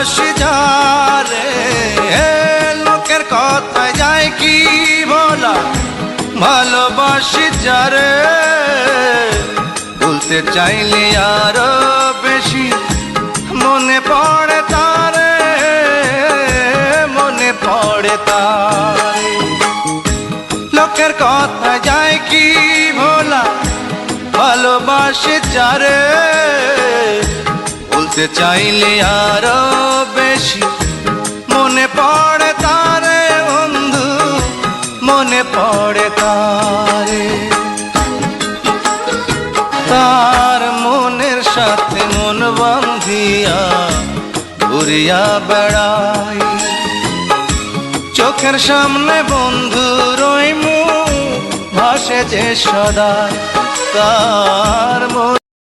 ভালোবাসি যারে, লোকের কথা যায় কি বলা, ভালোবাসি যারে, ভুলতে চাইলে আরো বেশি মনে পড়ে তারে, মনে পড়ে তারে। লোকের কথা যায় কি ভোলা, ভালোবাসি যারে, ভুলতে চাইলে আরো বেশি মনে পড়ে তারে বন্ধু, মনে পড়ে তারে। তার মনের সাথে মন বাঁধিয়া ঘুরিয়া বেড়াই, চোখের সামনে বন্ধুর ওই মুখ ভাসে যে সদা। তার